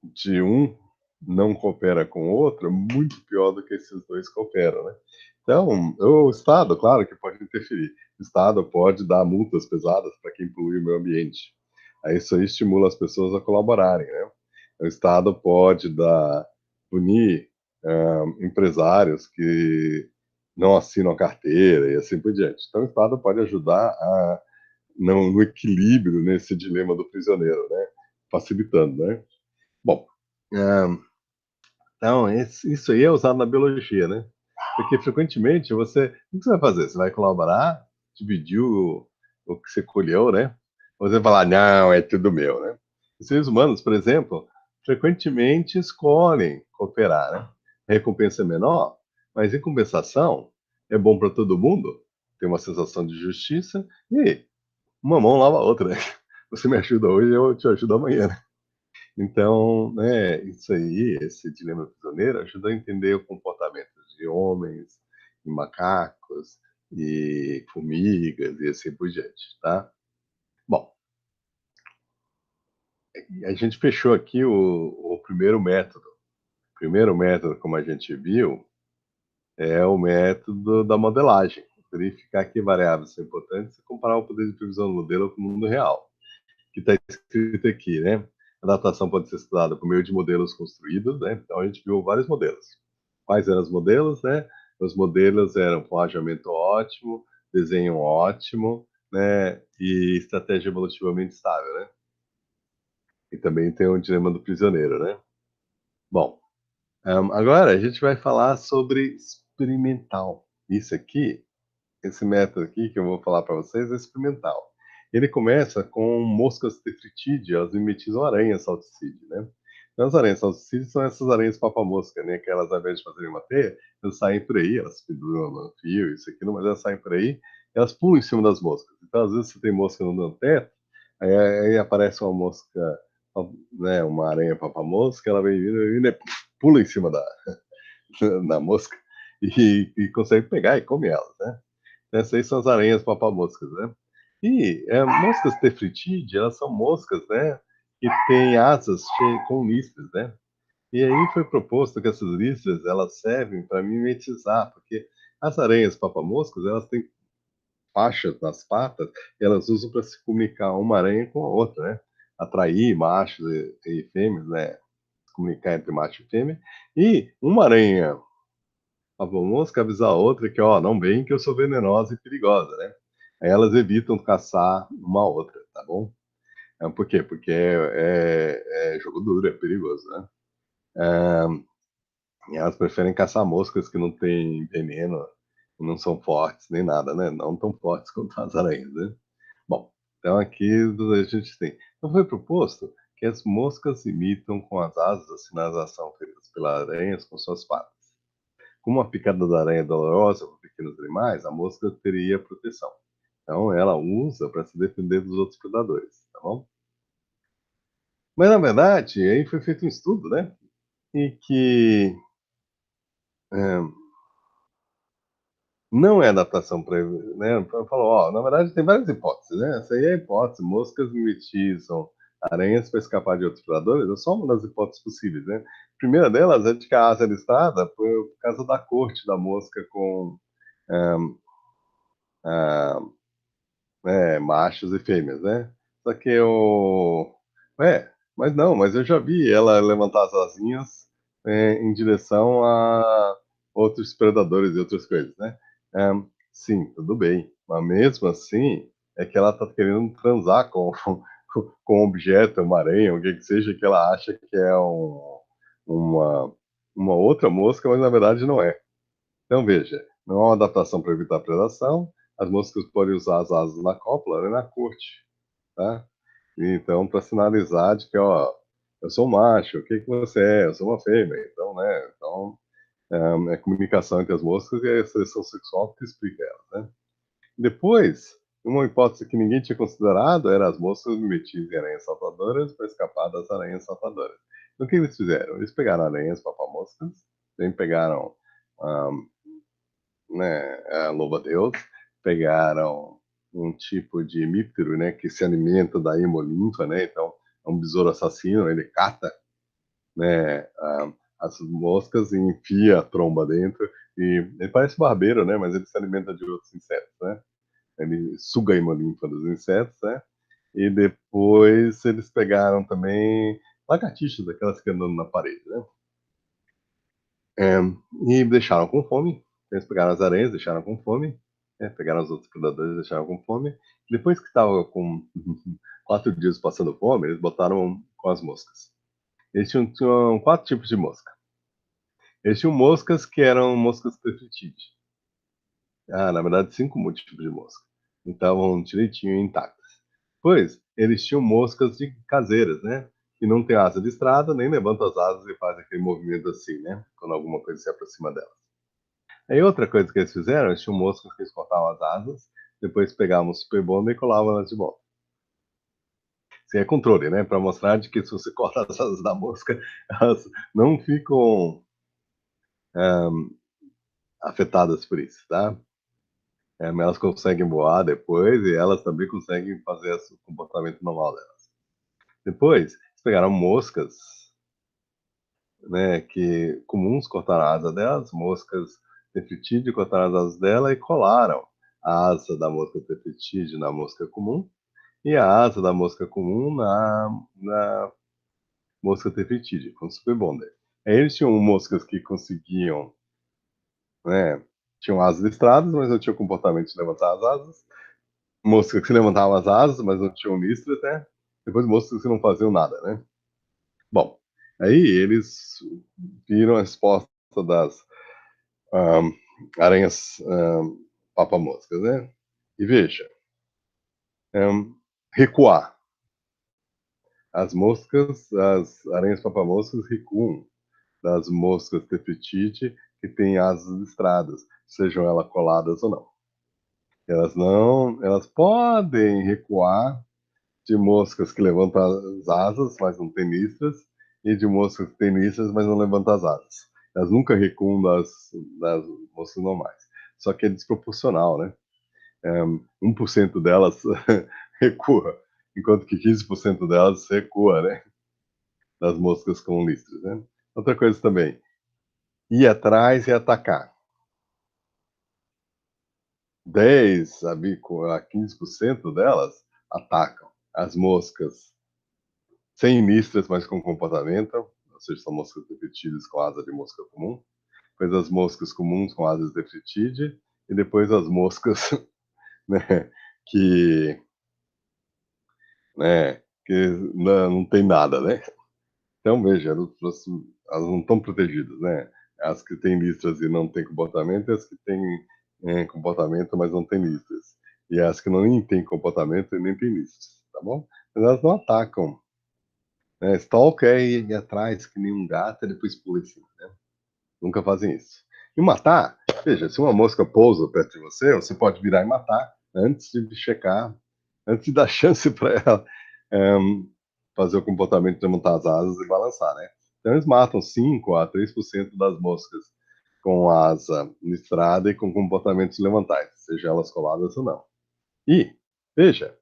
de um não coopera com o outro é muito pior do que esses dois cooperam, né? Então, o Estado, claro que pode interferir. O Estado pode dar multas pesadas para quem polui o meio ambiente. Aí isso aí estimula as pessoas a colaborarem, né? O Estado pode punir empresários que não assinam a carteira e assim por diante. Então, o Estado pode ajudar no equilíbrio nesse dilema do prisioneiro, né? Facilitando, né? Bom, é, então, isso aí é usado na biologia, né? Porque frequentemente o que você vai fazer? Você vai colaborar, dividir o que você colheu, né? Ou você vai falar, não, é tudo meu, né? Os seres humanos, por exemplo, frequentemente escolhem cooperar, né? A recompensa é menor, mas em compensação é bom para todo mundo, tem uma sensação de justiça e uma mão lava a outra, né? Você me ajuda hoje, eu te ajudo amanhã, né? Então, né, isso aí, esse dilema do prisioneiro, ajuda a entender o comportamento de homens, e macacos, e formigas, e assim por diante, tá? Bom, a gente fechou aqui o primeiro método. O primeiro método, como a gente viu, é o método da modelagem. Verificar que variáveis são importantes e comparar o poder de previsão do modelo com o mundo real. Que está escrito aqui, né? A datação pode ser estudada por meio de modelos construídos, né? Então a gente viu vários modelos. Quais eram os modelos, né? Os modelos eram planejamento ótimo, desenho ótimo, né? E estratégia evolutivamente estável, né? E também tem o dilema do prisioneiro, né? Bom, agora a gente vai falar sobre experimental. Isso aqui, esse método aqui que eu vou falar para vocês é experimental. Ele começa com moscas tefritide, elas mimetizam aranhas salticide, né? Então, as aranhas salticide são essas aranhas papa-mosca, né? Que elas, ao invés de fazerem uma teia, elas saem por aí, elas penduram no fio, isso aqui, mas elas saem por aí, elas pulam em cima das moscas. Então, às vezes, você tem mosca no teto, aí aparece uma mosca, né? Uma aranha papa-mosca, ela vem vindo e pula em cima da mosca e consegue pegar e come elas, né? Essas aí são as aranhas papamoscas, né? E moscas tefritide, elas são moscas, né? Que têm asas com listras, né? E aí foi proposto que essas listras elas servem para mimetizar, porque as aranhas papamoscas elas têm faixas nas patas, e elas usam para se comunicar uma aranha com a outra, né? Atrair machos e fêmeas, né? Se comunicar entre macho e fêmea. E uma aranha a mosca avisar a outra que, ó, não vem que eu sou venenosa e perigosa, né? Aí elas evitam caçar uma outra, tá bom? Por quê? Porque é jogo duro, é perigoso, né? E elas preferem caçar moscas que não têm veneno, que não são fortes nem nada, né? Não tão fortes quanto as aranhas, né? Bom, então aqui a gente tem. Então foi proposto que as moscas imitam com as asas a sinalização feitas pelas aranhas com suas patas. como a picada da aranha é dolorosa para pequenos animais, a mosca teria proteção. Então, ela usa para se defender dos outros predadores, tá bom? Mas, na verdade, aí foi feito um estudo, né? E que é, não é adaptação para, né? Falou, ó, na verdade tem várias hipóteses, né? Essa aí é a hipótese, moscas mimetizam aranhas para escapar de outros predadores, é só uma das hipóteses possíveis, né? A primeira delas é de que a asa é listrada por causa da corte da mosca com ah, machos e fêmeas, né? Só que eu. É, mas não, mas eu já vi ela levantar as asinhas em direção a outros predadores e outras coisas, né? É, sim, tudo bem. Mas mesmo assim, é que ela tá querendo transar com um objeto, uma aranha, o que que seja, que ela acha que é uma, uma outra mosca, mas na verdade não é. Então, veja, não é uma adaptação para evitar predação. As moscas podem usar as asas na cópula e na corte, tá? Então, para sinalizar de que, ó, eu sou um macho, o que que você é? Eu sou uma fêmea. Então, né? Então, é comunicação entre as moscas e a seleção sexual que explica ela, né? Depois, uma hipótese que ninguém tinha considerado era as moscas metidas em aranhas saltadoras para escapar das aranhas saltadoras. Então, o que eles fizeram? Eles pegaram aranhas papamoscas, também pegaram né, a louva-a-Deus, pegaram um tipo de hemíptero, né, que se alimenta da hemolinfa, né, então é um besouro assassino, ele cata, né, as moscas e enfia a tromba dentro, e ele parece barbeiro, né, mas ele se alimenta de outros insetos, né, ele suga a hemolinfa dos insetos, né, e depois eles pegaram também lagartixas, aquelas que andam na parede, né, é, e deixaram com fome. Eles pegaram as aranhas, deixaram com fome. Pegaram os outros predadores, deixaram com fome. Depois que estava com 4 dias passando fome, eles botaram com as moscas. Eles tinham 4 tipos de mosca. Eles tinham moscas que eram moscas Tephritide. Ah, na verdade, 5 tipos de mosca. Estavam direitinho intactas. Pois, eles tinham moscas de caseiras, né? Que não tem asa listrada, nem levanta as asas e faz aquele movimento assim, né? Quando alguma coisa se aproxima dela. Aí outra coisa que eles fizeram, eles tinham moscas que eles cortavam as asas, depois pegavam o super bonder e colavam elas de volta. Isso é controle, né? Para mostrar de que se você corta as asas da mosca, elas não ficam afetadas por isso, tá? Mas elas conseguem voar depois e elas também conseguem fazer o comportamento normal delas. Depois, eles pegaram moscas, né, que comuns cortaram a asa delas, moscas Tephritide cortaram as asas dela e colaram a asa da mosca Tephritide na mosca comum e a asa da mosca comum na mosca Tephritide, com super bonder. Aí eles tinham moscas que conseguiam, né, tinham asas listradas, mas não tinham comportamento de levantar as asas. Moscas que levantavam as asas, mas não tinham listras, né? Depois moscas que não faziam nada, né? Bom, aí eles viram a resposta das um, aranhas papamoscas, né? E veja, um, recuar. As aranhas papamoscas recuam das moscas Tephritide que têm asas listradas, sejam elas coladas ou não. Elas podem recuar de moscas que levantam as asas, mas não têm listras, e de moscas que têm listras, mas não levantam as asas. Elas nunca recuam das moscas normais. Só que é desproporcional, né? 1% delas recua, enquanto que 15% delas recua, né? Das moscas com listras, né? Outra coisa também, ir atrás e atacar. 10 a 15% delas atacam. As moscas sem listras, mas com comportamento, ou seja, são moscas defetidas com asa de mosca comum. Depois as moscas comuns com asas defetide, e depois as moscas né, que, que não tem nada, né? Então, veja, elas não estão protegidas, né? As que têm listras e não têm comportamento, e as que têm comportamento, mas não têm listras. E as que não têm comportamento e nem têm listras, tá bom? Mas elas não atacam. Né? Stalker é ir atrás que nem um gato e depois pula em cima, né? Nunca fazem isso. E matar, veja, se uma mosca pousa perto de você, você pode virar e matar antes de checar, antes de dar chance para ela fazer o comportamento de montar as asas e balançar, né? Então eles matam 5 a 3% das moscas com asa listrada e com comportamentos levantais, seja elas coladas ou não. E, veja,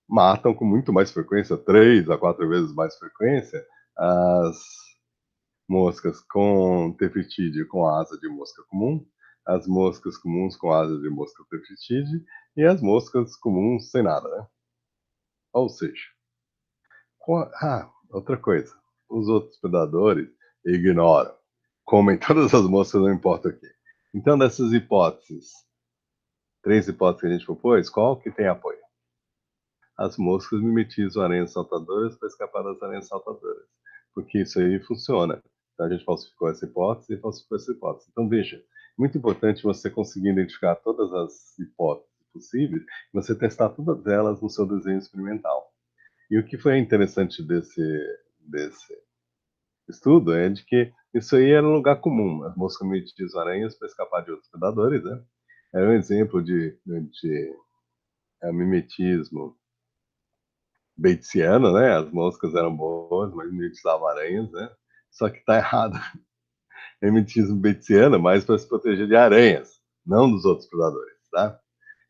matam com muito mais frequência, 3 a 4 vezes mais frequência, as moscas com tefritide com asa de mosca comum, as moscas comuns com asa de mosca tefritide e as moscas comuns sem nada, né? Ou seja, outra coisa, os outros predadores ignoram, comem todas as moscas, não importa o que. Então, dessas hipóteses, 3 hipóteses que a gente propôs, qual que tem apoio? As moscas mimetizam aranhas saltadoras para escapar das aranhas saltadoras, porque isso aí funciona. Então, a gente falsificou essa hipótese e falsificou essa hipótese. Então, veja, muito importante você conseguir identificar todas as hipóteses possíveis e você testar todas elas no seu desenho experimental. E o que foi interessante desse estudo é de que isso aí era um lugar comum. As moscas mimetizam aranhas para escapar de outros predadores, né? É um exemplo de mimetismo Batesiano, né? As moscas eram boas, mas mimetizavam aranhas, né? Só que tá errado. É mimetismo Batesiano, mas para se proteger de aranhas, não dos outros predadores, tá?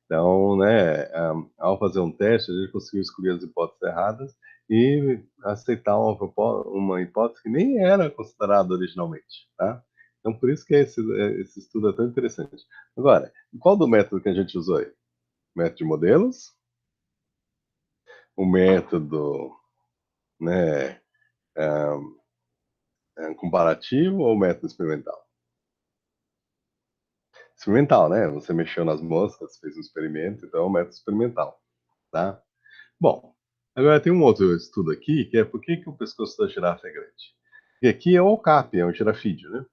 Então, né, ao fazer um teste, a gente conseguiu escolher as hipóteses erradas e aceitar uma hipótese que nem era considerada originalmente, tá? Então, por isso que esse estudo é tão interessante. Agora, qual do método que a gente usou aí? Método de modelos? O método, né, comparativo ou método experimental? Experimental, né? Você mexeu nas moscas, fez um experimento, então é um método experimental, tá? Bom, agora tem um outro estudo aqui, que é por que o pescoço da girafa é grande. E aqui é o okapi, é um girafídeo, né?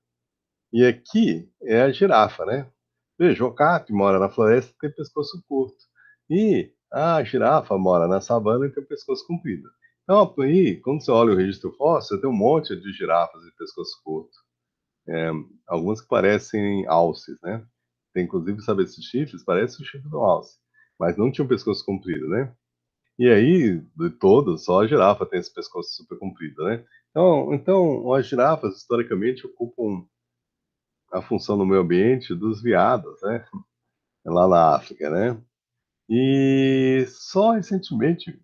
E aqui é a girafa, né? Veja, o okapi mora na floresta e tem pescoço curto. E a girafa mora na savana e tem o pescoço comprido. Então, aí, quando você olha o registro fóssil, tem um monte de girafas de pescoço curto. Algumas que parecem alces, né? Tem, inclusive, sabe, esses chifres, parece o chifre do alce, mas não tinha um pescoço comprido, né? E aí, de todos, só a girafa tem esse pescoço super comprido, né? Então as girafas, historicamente, ocupam a função no meio ambiente dos veados, né? Lá na África, né? E só recentemente,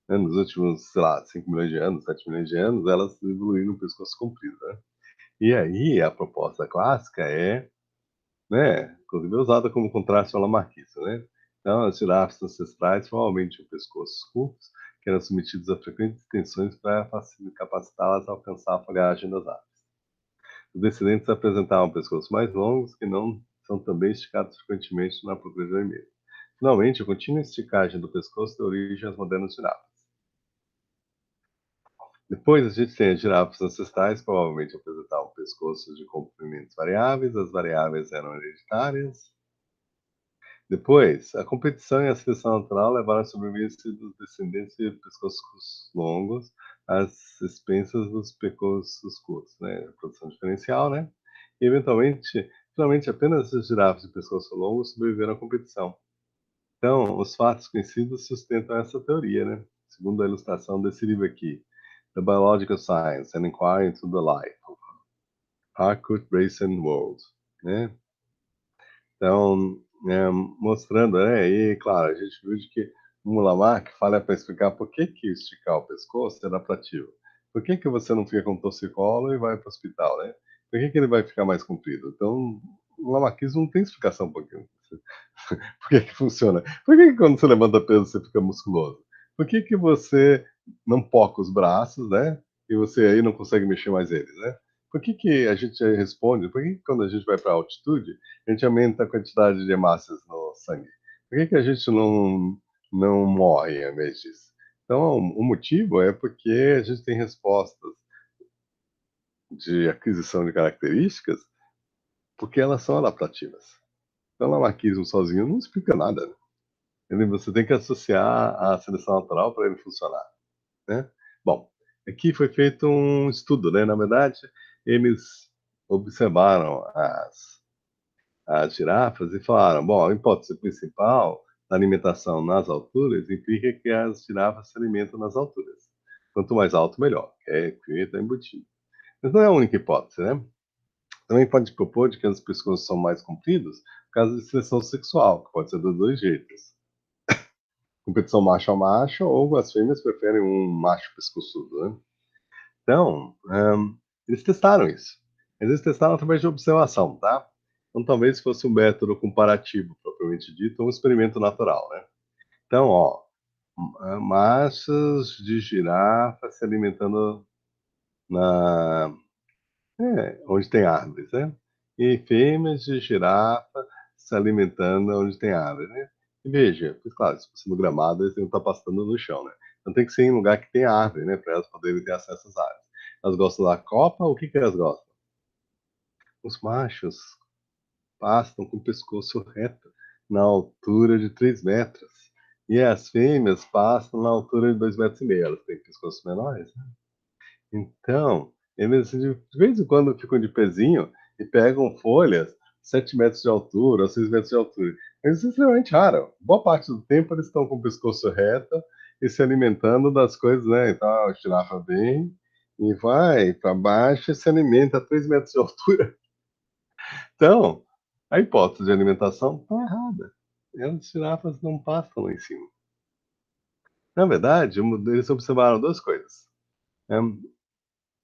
né, nos últimos, sei lá, 5 milhões de anos, 7 milhões de anos, elas evoluíram no pescoço comprido, né? E aí, a proposta clássica é, né, inclusive usada como contraste ao lamarquista, né? Então, as girafas ancestrais provavelmente tinham pescoços curtos, que eram submetidos a frequentes tensões para capacitá-las a alcançar a folhagem das árvores. Os descendentes apresentavam pescoços mais longos, que não são também esticados frequentemente na procura de alimento. Finalmente, a contínua esticagem do pescoço deu origem às modernas girafas. Depois, a gente tem as girafas ancestrais, que provavelmente apresentavam pescoços de comprimentos variáveis, as variáveis eram hereditárias. Depois, a competição e a seleção natural levaram à sobrevivência dos descendentes de pescoços longos às expensas dos pescoços curtos, né? A produção diferencial, né? E, eventualmente, finalmente, apenas as girafas de pescoço longo sobreviveram à competição. Então, os fatos conhecidos sustentam essa teoria, né? Segundo a ilustração desse livro aqui, The Biological Science, An Inquiry into the Life of Harcourt Brace World, né? Então, mostrando, né? E, claro, a gente viu de que o Lamarck fala para explicar por que que esticar o pescoço é adaptativo. Por que que você não fica com torcicolo e vai para o hospital, né? Por que que ele vai ficar mais comprido? Então, o lamarquismo não tem explicação um pouquinho. Por que que funciona? Por que que quando você levanta peso você fica musculoso? Por que que você não poca os braços, né? E você aí não consegue mexer mais eles, né? Por que que a gente responde? Por que que quando a gente vai para altitude, a gente aumenta a quantidade de hemácias no sangue? Por que que a gente não morre em vez disso? Então, o motivo é porque a gente tem respostas de aquisição de características porque elas são adaptativas. Então, o lamarquismo sozinho não explica nada, né? Você tem que associar a seleção natural para ele funcionar, né? Bom, aqui foi feito um estudo, né? Na verdade, eles observaram as girafas e falaram: bom, a hipótese principal da alimentação nas alturas implica que as girafas se alimentam nas alturas. Quanto mais alto, melhor. É que está embutido. Mas não é a única hipótese, né? Também pode propor de que os pescoços são mais compridos por causa de seleção sexual, que pode ser dos dois jeitos. Competição macho a macho, ou as fêmeas preferem um macho pescoçudo, né? Então, eles testaram isso. Eles testaram através de observação, tá? Então, talvez fosse um método comparativo, propriamente dito, ou um experimento natural, né? Então, ó, machos de girafa se alimentando na, onde tem árvores, né? E fêmeas de girafa se alimentando onde tem árvores, né? E veja, pois claro, se fosse no gramado, eles iam estar pastando no chão, né? Então tem que ser em lugar que tem árvore, né? Para elas poderem ter acesso às árvores. Elas gostam da copa, o que que elas gostam? Os machos pastam com o pescoço reto, na altura de 3 metros. E as fêmeas pastam na altura de 2,5 metros. Elas têm pescoços menores, né? Então, eles de vez em quando ficam de pezinho e pegam folhas 7 metros de altura ou 6 metros de altura. Mas isso é extremamente raro. Boa parte do tempo eles estão com o pescoço reto e se alimentando das coisas, né? Então a girafa vem e vai para baixo e se alimenta a 3 metros de altura. Então, a hipótese de alimentação está errada. As girafas não pastam lá em cima. Na verdade, eles observaram duas coisas. É,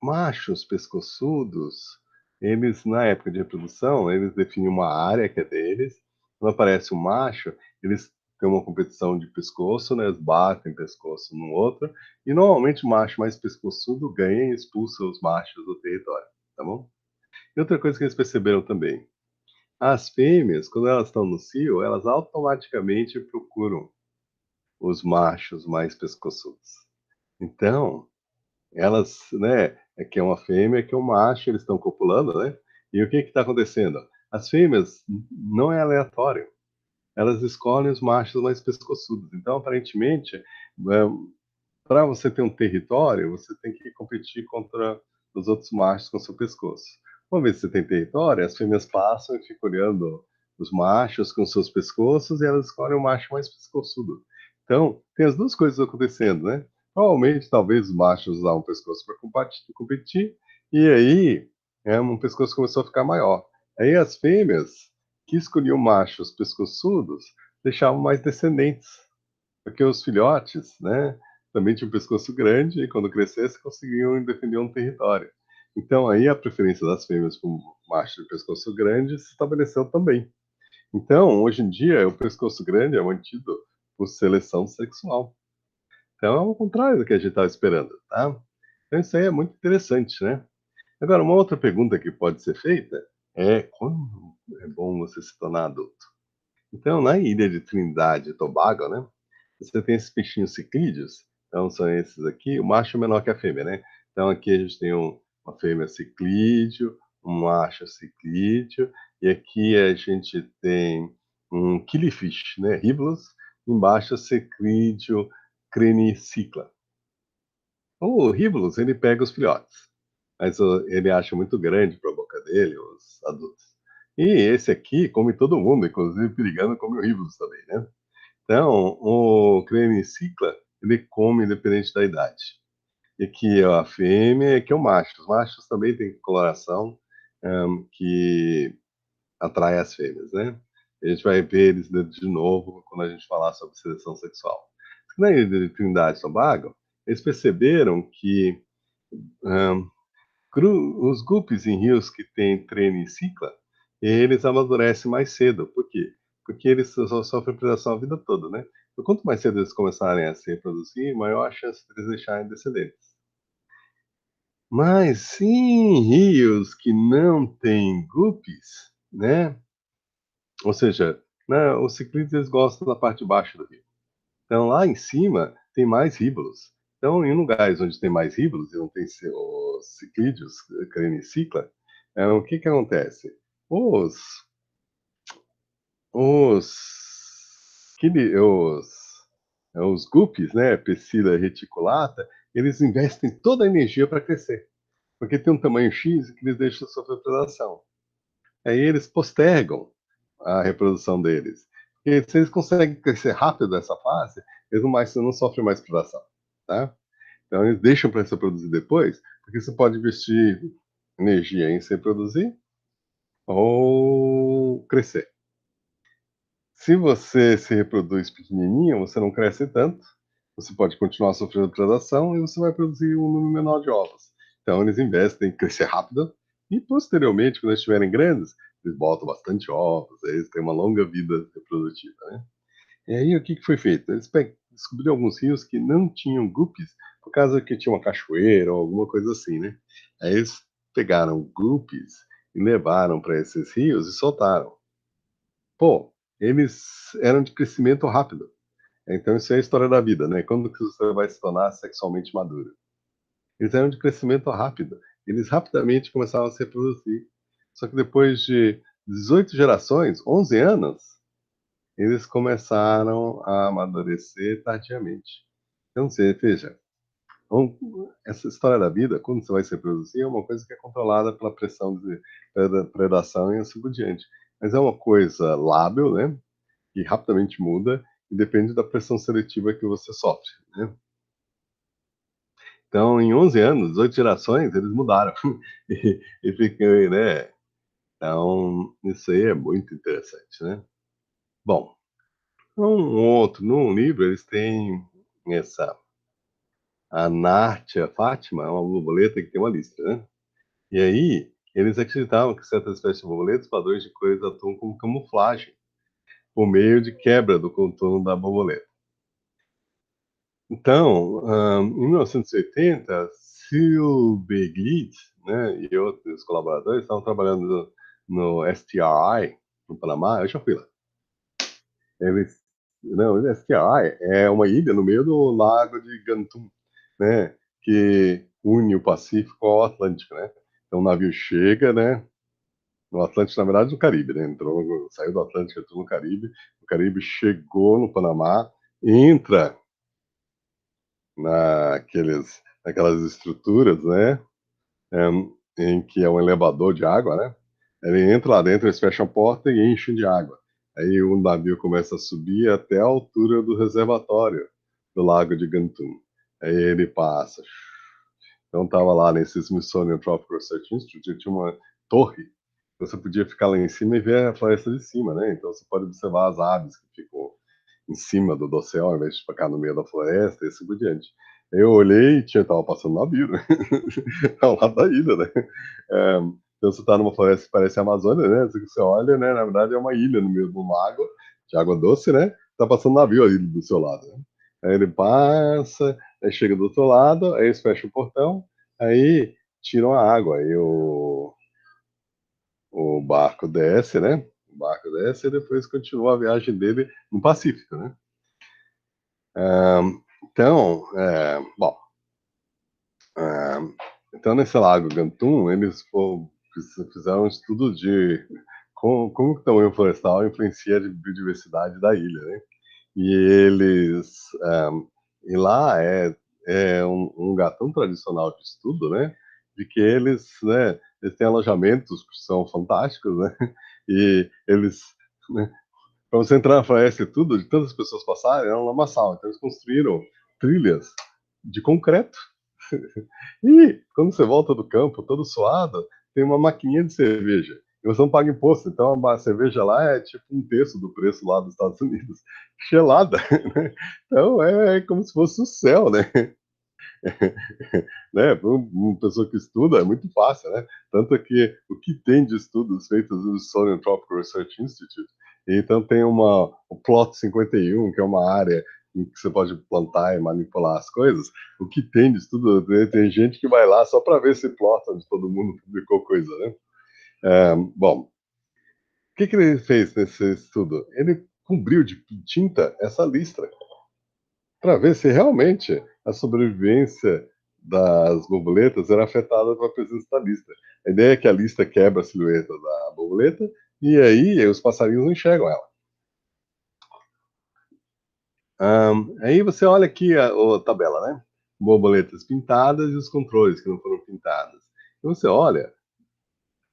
machos pescoçudos, eles, na época de reprodução, eles definem uma área que é deles. Quando aparece um macho, eles têm uma competição de pescoço, né? Eles batem pescoço no outro. E normalmente o macho mais pescoçudo ganha e expulsa os machos do território, tá bom? E outra coisa que eles perceberam também, as fêmeas, quando elas estão no cio, elas automaticamente procuram os machos mais pescoçudos. Então, elas, né, é que é uma fêmea, que é um macho, eles estão copulando, né? E o que que está acontecendo? As fêmeas não é aleatório, elas escolhem os machos mais pescoçudos. Então, aparentemente, para você ter um território, você tem que competir contra os outros machos com seu pescoço. Uma vez que você tem território, as fêmeas passam e ficam olhando os machos com seus pescoços e elas escolhem o macho mais pescoçudo. Então, tem as duas coisas acontecendo, né? Provavelmente, talvez os machos usavam o pescoço para competir, e aí um pescoço começou a ficar maior. Aí as fêmeas, que escolhiam machos pescoçudos, deixavam mais descendentes, porque os filhotes, né, também tinham um pescoço grande e quando crescesse conseguiam defender um território. Então aí a preferência das fêmeas por macho de pescoço grande se estabeleceu também. Então, hoje em dia, o pescoço grande é mantido por seleção sexual. Então é o contrário do que a gente estava esperando, tá? Então isso aí é muito interessante, né? Agora, uma outra pergunta que pode ser feita é quando é bom você se tornar adulto? Então, na ilha de Trindade e Tobago, né? Você tem esses peixinhos ciclídeos. Então, são esses aqui. O macho é menor que a fêmea, né? Então, aqui a gente tem uma fêmea ciclídeo, um macho ciclídeo. E aqui a gente tem um killifish, né? Ribulus. Embaixo, ciclídeo crenicicla. O Ribulus, ele pega os filhotes. Mas ele acha muito grande para a boca dele, os adultos. E esse aqui come todo mundo, inclusive perigando come o Ribulus também, né? Então, o creme cicla, ele come independente da idade. E que a fêmea e que é o macho. Os machos também têm coloração que atrai as fêmeas, né? A gente vai ver eles de novo quando a gente falar sobre seleção sexual. Na ilha de Trindade e Tobago, eles perceberam que hum, os guppies em rios que têm treino em cicla, eles amadurecem mais cedo. Por quê? Porque eles só sofrem predação a vida toda, né? Então, quanto mais cedo eles começarem a se reproduzir, maior a chance de eles deixarem descendentes. Mas em rios que não têm guppies, né? Ou seja, né, os ciclistas eles gostam da parte de baixo do rio. Então lá em cima tem mais ríbolos. Então em lugares onde tem mais ríbolos e não tem os ciclídeos, carenicicla, o que que acontece? Os os os guppies, né, Psila reticulata, eles investem toda a energia para crescer. porque tem um tamanho X que eles deixam sofrer predação. Aí eles postergam a reprodução deles. Porque se eles conseguem crescer rápido nessa fase, eles não sofrem mais predação, tá? Então eles deixam para se reproduzir depois, porque você pode investir energia em se reproduzir ou crescer. Se você se reproduz pequenininho, você não cresce tanto, você pode continuar sofrendo predação e você vai produzir um número menor de ovos. Então eles investem em crescer rápido e posteriormente, quando eles estiverem grandes, eles botam bastante ovos, aí eles têm uma longa vida reprodutiva, né? E aí o que que foi feito? Eles descobriram alguns rios que não tinham guppies por causa que tinha uma cachoeira ou alguma coisa assim, né? Aí eles pegaram guppies e levaram para esses rios e soltaram. Pô, eles eram de crescimento rápido. Então isso é a história da vida, né? Quando que você vai se tornar sexualmente maduro? Eles eram de crescimento rápido. Eles rapidamente começaram a se reproduzir. Só que depois de 18 gerações, 11 anos, eles começaram a amadurecer tardiamente. Então você veja, essa história da vida, quando você vai se reproduzir, é uma coisa que é controlada pela pressão de predação e assim por diante. Mas é uma coisa lábil, né? Que rapidamente muda e depende da pressão seletiva que você sofre, né? Então, em 11 anos, 18 gerações, eles mudaram. E fiquei, né? Então, isso aí é muito interessante, né? Bom, num livro, eles têm essa, a Nártia Fátima, é uma borboleta que tem uma lista, né? E aí, eles acreditavam que certas espécies de borboletas, padrões de cores atuam como camuflagem, por meio de quebra do contorno da borboleta. Então, em 1980, Cyril Begley, né, e outros colaboradores estavam trabalhando no STRI, no Panamá. Eu já fui lá. Eles, não, o STRI é uma ilha no meio do lago de Guntum, né, que une o Pacífico ao Atlântico, né? Então o navio chega, né, no Atlântico, na verdade, no Caribe, né? Entrou, saiu do Atlântico, entrou no Caribe. O Caribe chegou no Panamá, entra naquelas estruturas, né? Em que é um elevador de água, né? Ele entra lá dentro, eles fecham a porta e enchem de água. Aí o navio começa a subir até a altura do reservatório do Lago de Guntum. Aí ele passa. Então estava lá nesse Smithsonian Tropical Research Institute, tinha uma torre. Você podia ficar lá em cima e ver a floresta de cima, né? Então você pode observar as aves que ficam em cima do dossel, ao invés de ficar no meio da floresta e assim por diante. Eu olhei e tava passando um navio, né? Ao lado da ilha, né? É, então você tá numa floresta que parece a Amazônia, né? Você olha, né? Na verdade é uma ilha no meio de um lago de água doce, né? Tá passando um navio ali do seu lado, né? Aí ele passa, aí chega do outro lado, aí eles fecham o portão, aí tiram a água, aí o barco desce, né? O barco desce e depois continua a viagem dele no Pacífico, né? Então, bom, ah, então nesse lago Gantum, eles fizeram um estudo de como que o tamanho florestal influencia a biodiversidade da ilha, né? E eles, e lá é um lugar tão tradicional de estudo, né? De que eles, né, eles têm alojamentos que são fantásticos, né? E eles, né, para você entrar na floresta e tudo, de tantas pessoas passarem, era um lamaçal. Então eles construíram trilhas de concreto. E quando você volta do campo, todo suado, tem uma maquininha de cerveja. E você não paga imposto. Então a cerveja lá é tipo um terço do preço lá dos Estados Unidos. Gelada. Né? Então é como se fosse o céu, né? Né? Para uma pessoa que estuda é muito fácil, né? Tanto é que o que tem de estudos feitos no Smithsonian Tropical Research Institute, então tem o Plot 51, que é uma área em que você pode plantar e manipular as coisas. O que tem de estudo, tem gente que vai lá só para ver esse plot onde todo mundo publicou coisa, né? Bom, o que ele fez nesse estudo? Ele cobriu de tinta essa lista para ver se realmente a sobrevivência das borboletas era afetada pela presença da lista. A ideia é que a lista quebra a silhueta da borboleta e aí os passarinhos não enxergam ela. Aí você olha aqui a tabela, né? Borboletas pintadas e os controles que não foram pintadas. E você olha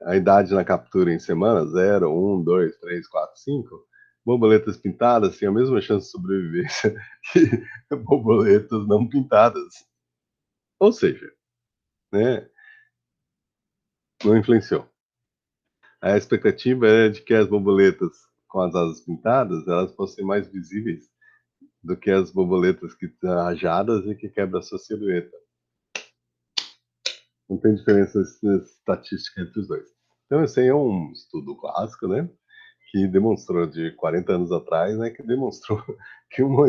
a idade na captura em semana, 0, 1, 2, 3, 4, 5, borboletas pintadas têm a mesma chance de sobrevivência que borboletas não pintadas. Ou seja, né, não influenciou. A expectativa é de que as borboletas com as asas pintadas, elas fossem mais visíveis do que as borboletas que estão rajadas e que quebram a sua silhueta. Não tem diferença estatística entre os dois. Então, esse aí é um estudo clássico, né? Que demonstrou de 40 anos atrás, né? Que demonstrou que uma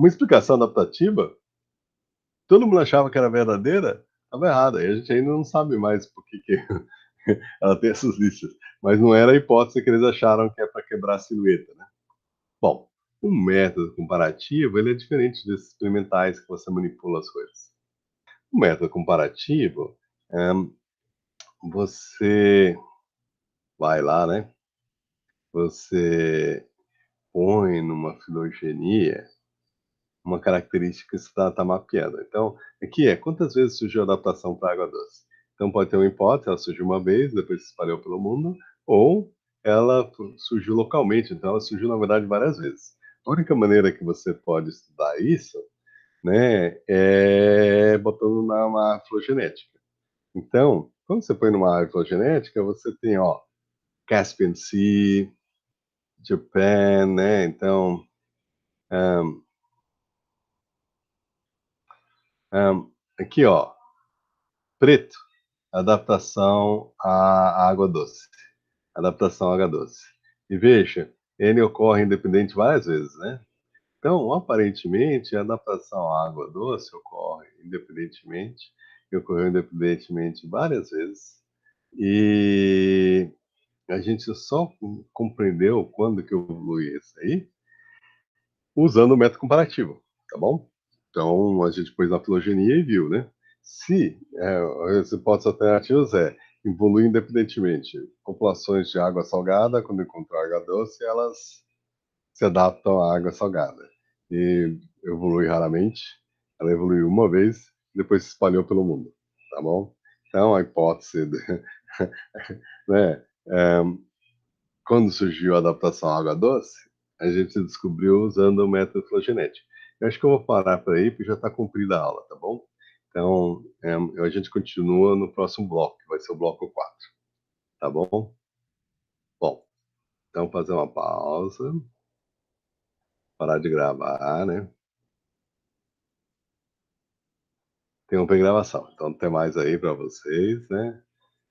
explicação adaptativa, todo mundo achava que era verdadeira, estava errada. E a gente ainda não sabe mais por que ela tem essas listas. Mas não era a hipótese que eles acharam que é para quebrar a silhueta, né? Bom, o método comparativo ele é diferente desses experimentais que você manipula as coisas. O método comparativo, é, você vai lá, né? Você põe numa filogenia uma característica que você está mapeando. Então, aqui é quantas vezes surgiu a adaptação para água doce. Então, pode ter uma hipótese, ela surgiu uma vez, depois se espalhou pelo mundo, ou ela surgiu localmente, então ela surgiu, na verdade, várias vezes. A única maneira que você pode estudar isso, né, é botando na árvore filogenética. Então, quando você põe numa árvore filogenética, você tem, ó, Caspian Sea, Japan, né? Então, um, aqui, ó, preto, adaptação à água doce. Adaptação à água doce. E veja, ele ocorre independente várias vezes, né? Então, aparentemente, a adaptação à água doce ocorre independentemente, e ocorreu independentemente várias vezes. E a gente só compreendeu quando que evolui isso aí usando o método comparativo, tá bom? Então, a gente pôs na filogenia e viu, né? Se as hipóteses alternativas evoluir independentemente. Populações de água salgada, quando encontram água doce, elas se adaptam à água salgada. E evolui raramente, ela evoluiu uma vez, depois se espalhou pelo mundo, tá bom? Então, a hipótese, né, quando surgiu a adaptação à água doce, a gente descobriu usando o método filogenético. Eu acho que eu vou parar por aí, porque já está cumprida a aula, tá bom? Então, a gente continua no próximo bloco, que vai ser o bloco 4, tá bom? Bom, então fazer uma pausa, parar de gravar, né? Tem uma gravação. Então, tem mais aí para vocês, né?